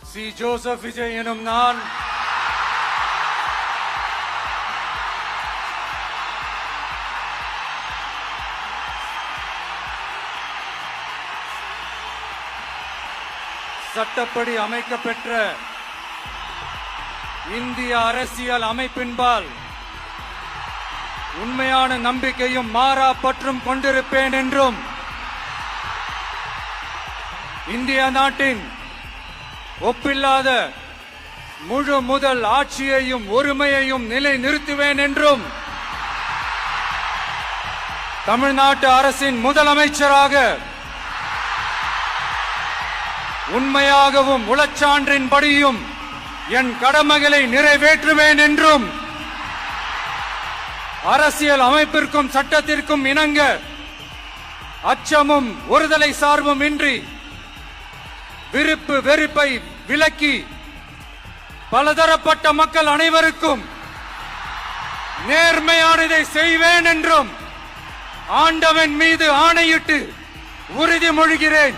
C. Joseph Vijay எனும் நான் சட்டப்படி அமைக்கப்பெற்ற இந்திய அரசியல் அமைப்பின்பால் உண்மையான நம்பிக்கையும் மாறா பற்றும் கொண்டிருப்பேன் என்றும் இந்திய நாட்டின் ஒப்பில்லாத முழு முதல் ஆட்சியையும் ஒருமையையும் நிலை நிறுத்துவேன் என்றும் தமிழ்நாட்டு அரசின் முதலமைச்சராக உண்மையாகவும் உளச்சான்றின்படியும் என் கடமைகளை நிறைவேற்றுவேன் என்றும் அரசியல் அமைப்பிற்கும் சட்டத்திற்கும் இணங்க அச்சமும் ஒருதலை சார்பும் இன்றி விருப்பு வெறுப்பை விலக்கி பலதரப்பட்ட மக்கள் அனைவருக்கும் நேர்மையானதை செய்வேன் என்றும் ஆண்டவன் மீது ஆணையிட்டு உறுதிமொழிகிறேன்.